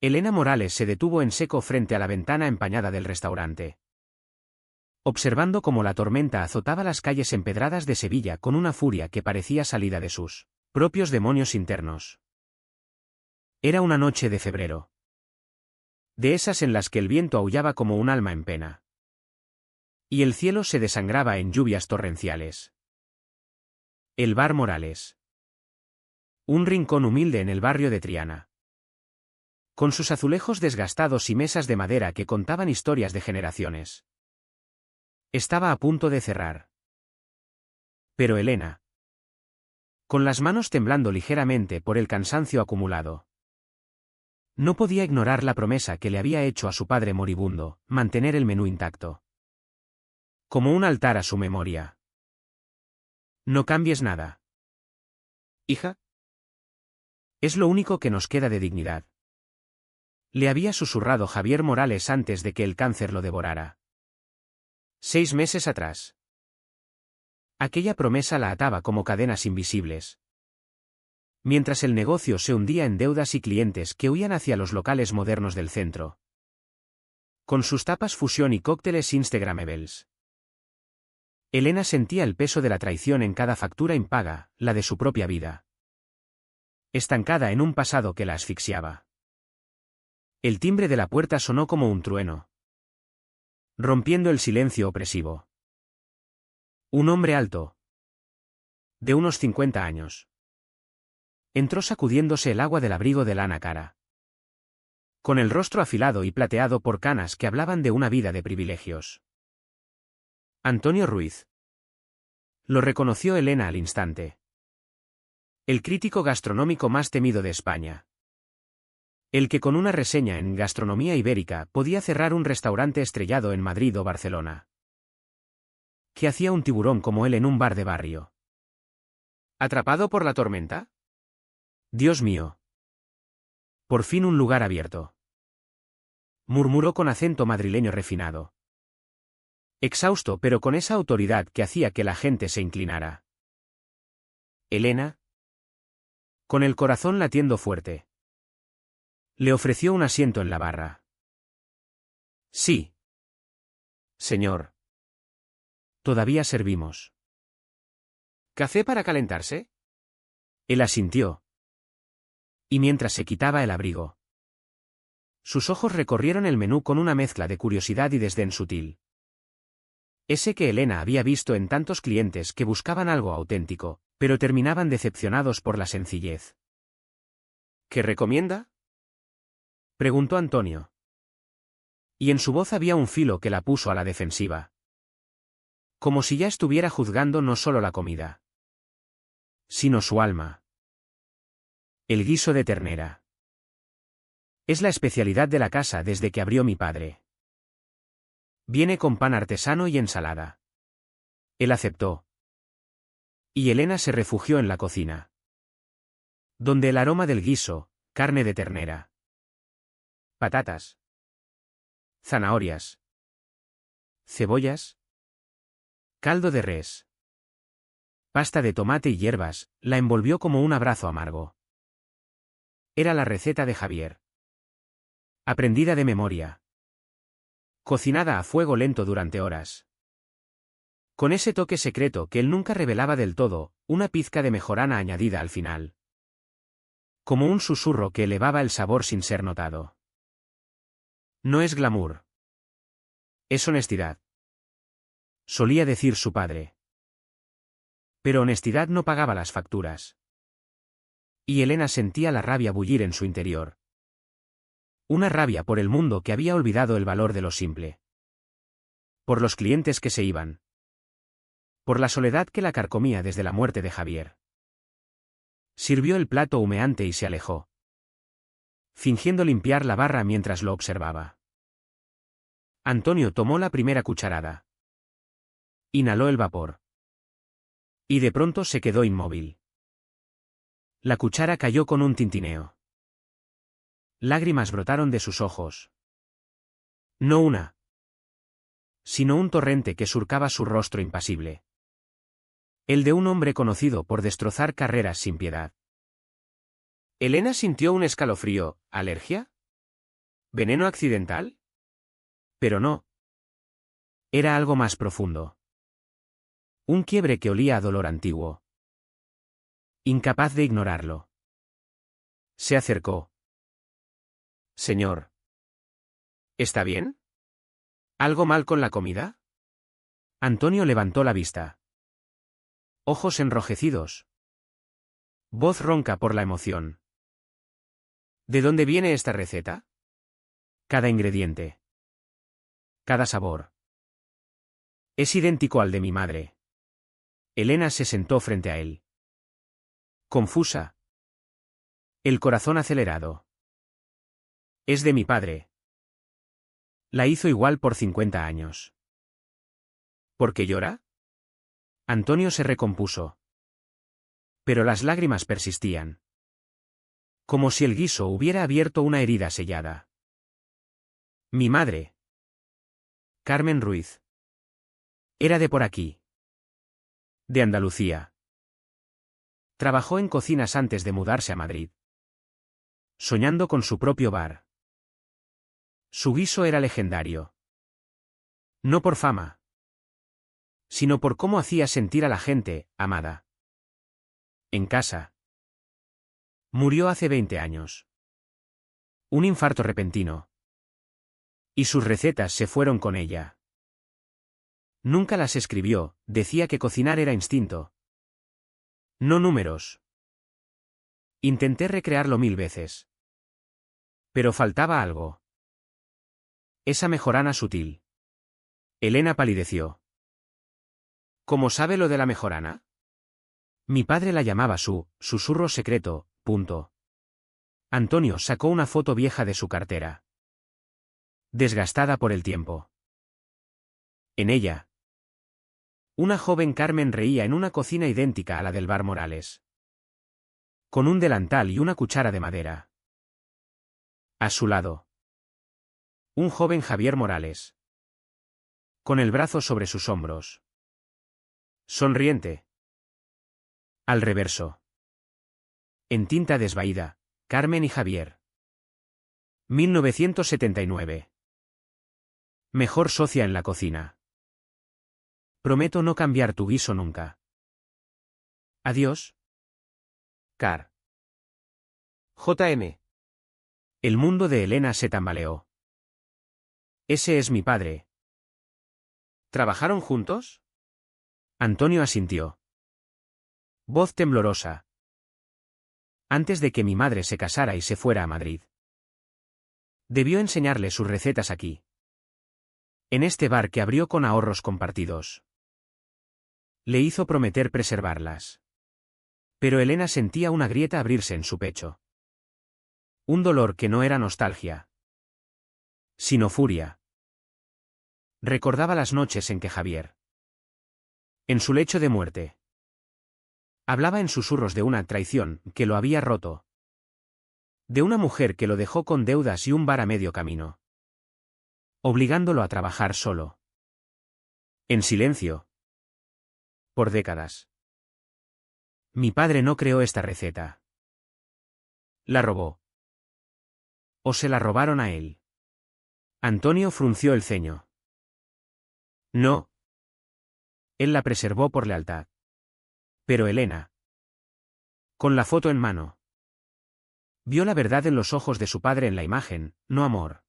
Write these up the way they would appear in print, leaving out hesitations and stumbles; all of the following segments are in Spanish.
Elena Morales se detuvo en seco frente a la ventana empañada del restaurante. Observando cómo la tormenta azotaba las calles empedradas de Sevilla con una furia que parecía salida de sus propios demonios internos. Era una noche de febrero. De esas en las que el viento aullaba como un alma en pena. Y el cielo se desangraba en lluvias torrenciales. El bar Morales. Un rincón humilde en el barrio de Triana. Con sus azulejos desgastados y mesas de madera que contaban historias de generaciones. Estaba a punto de cerrar. Pero Elena, con las manos temblando ligeramente por el cansancio acumulado, no podía ignorar la promesa que le había hecho a su padre moribundo, mantener el menú intacto. Como un altar a su memoria. No cambies nada. Hija. Es lo único que nos queda de dignidad. Le había susurrado Javier Morales antes de que el cáncer lo devorara. 6 meses atrás. Aquella promesa la ataba como cadenas invisibles. Mientras el negocio se hundía en deudas y clientes que huían hacia los locales modernos del centro. Con sus tapas fusión y cócteles instagramables. Elena sentía el peso de la traición en cada factura impaga, la de su propia vida. Estancada en un pasado que la asfixiaba. El timbre de la puerta sonó como un trueno, rompiendo el silencio opresivo. Un hombre alto, de unos 50 años, entró sacudiéndose el agua del abrigo de lana cara. Con el rostro afilado y plateado por canas que hablaban de una vida de privilegios. Antonio Ruiz. Lo reconoció Elena al instante. El crítico gastronómico más temido de España. El que con una reseña en gastronomía ibérica podía cerrar un restaurante estrellado en Madrid o Barcelona. ¿Qué hacía un tiburón como él en un bar de barrio? ¿Atrapado por la tormenta? Dios mío. Por fin un lugar abierto. Murmuró con acento madrileño refinado. Exhausto pero con esa autoridad que hacía que la gente se inclinara. Elena, con el corazón latiendo fuerte, le ofreció un asiento en la barra. Sí. Señor. Todavía servimos. ¿Café para calentarse? Él asintió. Y mientras se quitaba el abrigo, sus ojos recorrieron el menú con una mezcla de curiosidad y desdén sutil. Ese que Elena había visto en tantos clientes que buscaban algo auténtico, pero terminaban decepcionados por la sencillez. ¿Qué recomienda? Preguntó Antonio. Y en su voz había un filo que la puso a la defensiva. Como si ya estuviera juzgando no solo la comida, sino su alma. El guiso de ternera. Es la especialidad de la casa desde que abrió mi padre. Viene con pan artesano y ensalada. Él aceptó. Y Elena se refugió en la cocina, donde el aroma del guiso, carne de ternera, patatas, zanahorias, cebollas, caldo de res, pasta de tomate y hierbas, la envolvió como un abrazo amargo. Era la receta de Javier. Aprendida de memoria. Cocinada a fuego lento durante horas. Con ese toque secreto que él nunca revelaba del todo, una pizca de mejorana añadida al final. Como un susurro que elevaba el sabor sin ser notado. No es glamour. Es honestidad. Solía decir su padre. Pero honestidad no pagaba las facturas. Y Elena sentía la rabia bullir en su interior. Una rabia por el mundo que había olvidado el valor de lo simple. Por los clientes que se iban. Por la soledad que la carcomía desde la muerte de Javier. Sirvió el plato humeante y se alejó, fingiendo limpiar la barra mientras lo observaba. Antonio tomó la primera cucharada. Inhaló el vapor. Y de pronto se quedó inmóvil. La cuchara cayó con un tintineo. Lágrimas brotaron de sus ojos. No una, sino un torrente que surcaba su rostro impasible. El de un hombre conocido por destrozar carreras sin piedad. Elena sintió un escalofrío. ¿Alergia? ¿Veneno accidental? Pero no. Era algo más profundo. Un quiebre que olía a dolor antiguo. Incapaz de ignorarlo. Se acercó. Señor. ¿Está bien? ¿Algo mal con la comida? Antonio levantó la vista. Ojos enrojecidos. Voz ronca por la emoción. ¿De dónde viene esta receta? Cada ingrediente. Cada sabor. Es idéntico al de mi madre. Elena se sentó frente a él. Confusa. El corazón acelerado. Es de mi padre. La hizo igual por 50 años. ¿Por qué llora? Antonio se recompuso. Pero las lágrimas persistían. Como si el guiso hubiera abierto una herida sellada. Mi madre. Carmen Ruiz. Era de por aquí. De Andalucía. Trabajó en cocinas antes de mudarse a Madrid. Soñando con su propio bar. Su guiso era legendario. No por fama. Sino por cómo hacía sentir a la gente, amada. En casa. Murió hace 20 años. Un infarto repentino. Y sus recetas se fueron con ella. Nunca las escribió, decía que cocinar era instinto. No números. Intenté recrearlo 1000 veces. Pero faltaba algo. Esa mejorana sutil. Elena palideció. ¿Cómo sabe lo de la mejorana? Mi padre la llamaba su susurro secreto, punto. Antonio sacó una foto vieja de su cartera. Desgastada por el tiempo. En ella. Una joven Carmen reía en una cocina idéntica a la del bar Morales. Con un delantal y una cuchara de madera. A su lado. Un joven Javier Morales. Con el brazo sobre sus hombros. Sonriente. Al reverso. En tinta desvaída, Carmen y Javier. 1979. Mejor socia en la cocina. Prometo no cambiar tu guiso nunca. Adiós. Car. JM. El mundo de Elena se tambaleó. Ese es mi padre. ¿Trabajaron juntos? Antonio asintió. Voz temblorosa. Antes de que mi madre se casara y se fuera a Madrid. Debió enseñarle sus recetas aquí. En este bar que abrió con ahorros compartidos. Le hizo prometer preservarlas. Pero Elena sentía una grieta abrirse en su pecho. Un dolor que no era nostalgia. Sino furia. Recordaba las noches en que Javier. En su lecho de muerte. Hablaba en susurros de una traición que lo había roto. De una mujer que lo dejó con deudas y un bar a medio camino. Obligándolo a trabajar solo. En silencio. Por décadas. Mi padre no creó esta receta. La robó. ¿O se la robaron a él? Antonio frunció el ceño. No. Él la preservó por lealtad. Pero Elena. Con la foto en mano. Vio la verdad en los ojos de su padre en la imagen, no amor.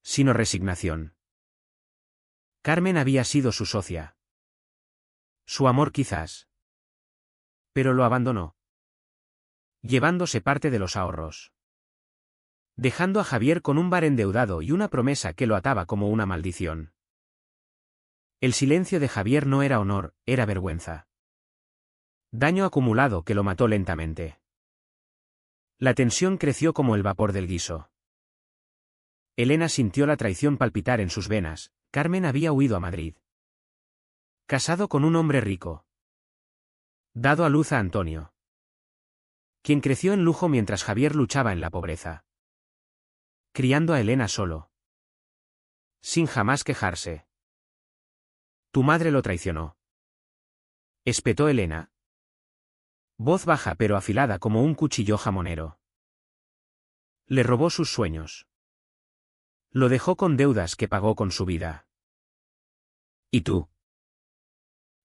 Sino resignación. Carmen había sido su socia. Su amor quizás. Pero lo abandonó. Llevándose parte de los ahorros. Dejando a Javier con un bar endeudado y una promesa que lo ataba como una maldición. El silencio de Javier no era honor, era vergüenza. Daño acumulado que lo mató lentamente. La tensión creció como el vapor del guiso. Elena sintió la traición palpitar en sus venas. Carmen había huido a Madrid. Casado con un hombre rico. Dado a luz a Antonio. Quien creció en lujo mientras Javier luchaba en la pobreza. Criando a Elena solo. Sin jamás quejarse. Tu madre lo traicionó. Espetó Elena. Voz baja pero afilada como un cuchillo jamonero. Le robó sus sueños. Lo dejó con deudas que pagó con su vida. ¿Y tú?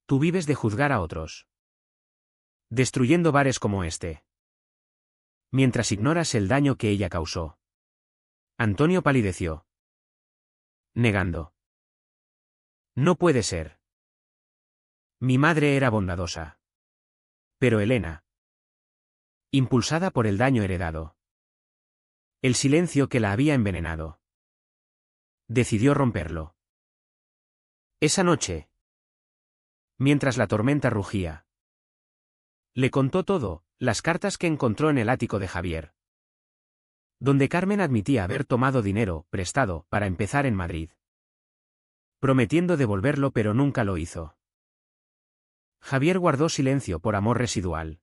Tú vives de juzgar a otros. Destruyendo bares como este. Mientras ignoras el daño que ella causó. Antonio palideció. Negando. No puede ser. Mi madre era bondadosa. Pero Elena. Impulsada por el daño heredado. El silencio que la había envenenado. Decidió romperlo. Esa noche. Mientras la tormenta rugía. Le contó todo, las cartas que encontró en el ático de Javier. Donde Carmen admitía haber tomado dinero, prestado, para empezar en Madrid. Prometiendo devolverlo pero nunca lo hizo. Javier guardó silencio por amor residual.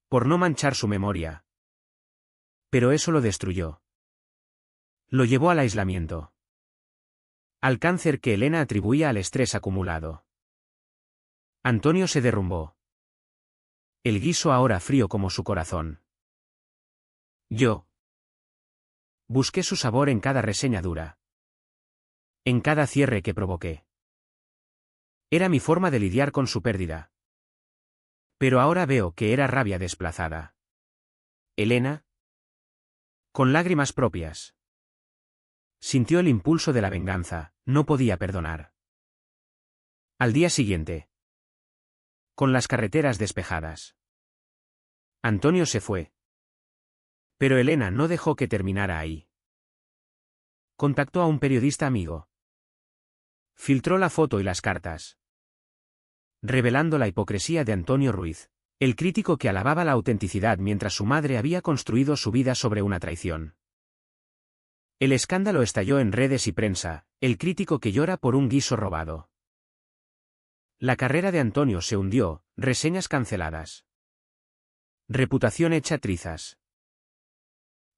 Por no manchar su memoria. Pero eso lo destruyó. Lo llevó al aislamiento. Al cáncer que Elena atribuía al estrés acumulado. Antonio se derrumbó. El guiso ahora frío como su corazón. Yo. Busqué su sabor en cada reseña dura. En cada cierre que provoqué. Era mi forma de lidiar con su pérdida. Pero ahora veo que era rabia desplazada. Elena. Con lágrimas propias. Sintió el impulso de la venganza, no podía perdonar. Al día siguiente. Con las carreteras despejadas. Antonio se fue. Pero Elena no dejó que terminara ahí. Contactó a un periodista amigo. Filtró la foto y las cartas. Revelando la hipocresía de Antonio Ruiz, el crítico que alababa la autenticidad mientras su madre había construido su vida sobre una traición. El escándalo estalló en redes y prensa, el crítico que llora por un guiso robado. La carrera de Antonio se hundió, reseñas canceladas. Reputación hecha trizas.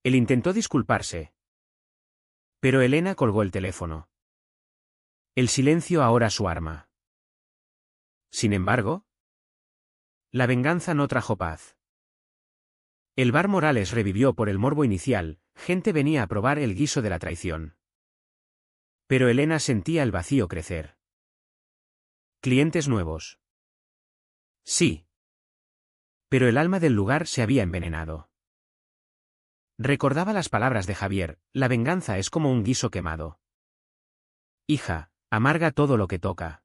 Él intentó disculparse. Pero Elena colgó el teléfono. El silencio ahora su arma. Sin embargo, la venganza no trajo paz. El bar Morales revivió por el morbo inicial, gente venía a probar el guiso de la traición. Pero Elena sentía el vacío crecer. Clientes nuevos. Sí. Pero el alma del lugar se había envenenado. Recordaba las palabras de Javier, la venganza es como un guiso quemado. Hija, amarga todo lo que toca.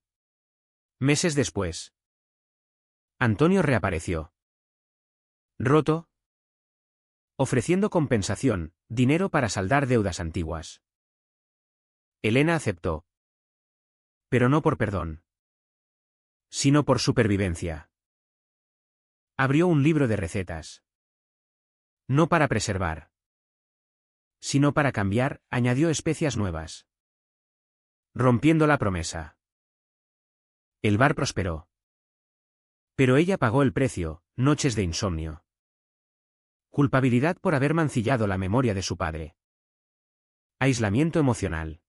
Meses después. Antonio reapareció. Roto. Ofreciendo compensación, dinero para saldar deudas antiguas. Elena aceptó. Pero no por perdón. Sino por supervivencia. Abrió un libro de recetas. No para preservar. Sino para cambiar, añadió especias nuevas. Rompiendo la promesa. El bar prosperó. Pero ella pagó el precio, noches de insomnio. Culpabilidad por haber mancillado la memoria de su padre. Aislamiento emocional.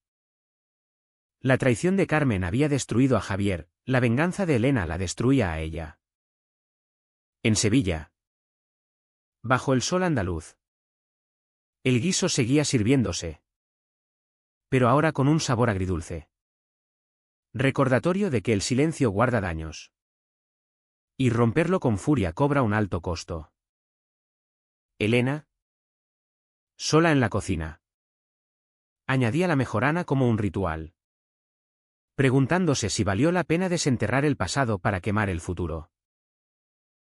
La traición de Carmen había destruido a Javier, la venganza de Elena la destruía a ella. En Sevilla. Bajo el sol andaluz. El guiso seguía sirviéndose. Pero ahora con un sabor agridulce. Recordatorio de que el silencio guarda daños. Y romperlo con furia cobra un alto costo. Elena. Sola en la cocina. Añadía la mejorana como un ritual. Preguntándose si valió la pena desenterrar el pasado para quemar el futuro.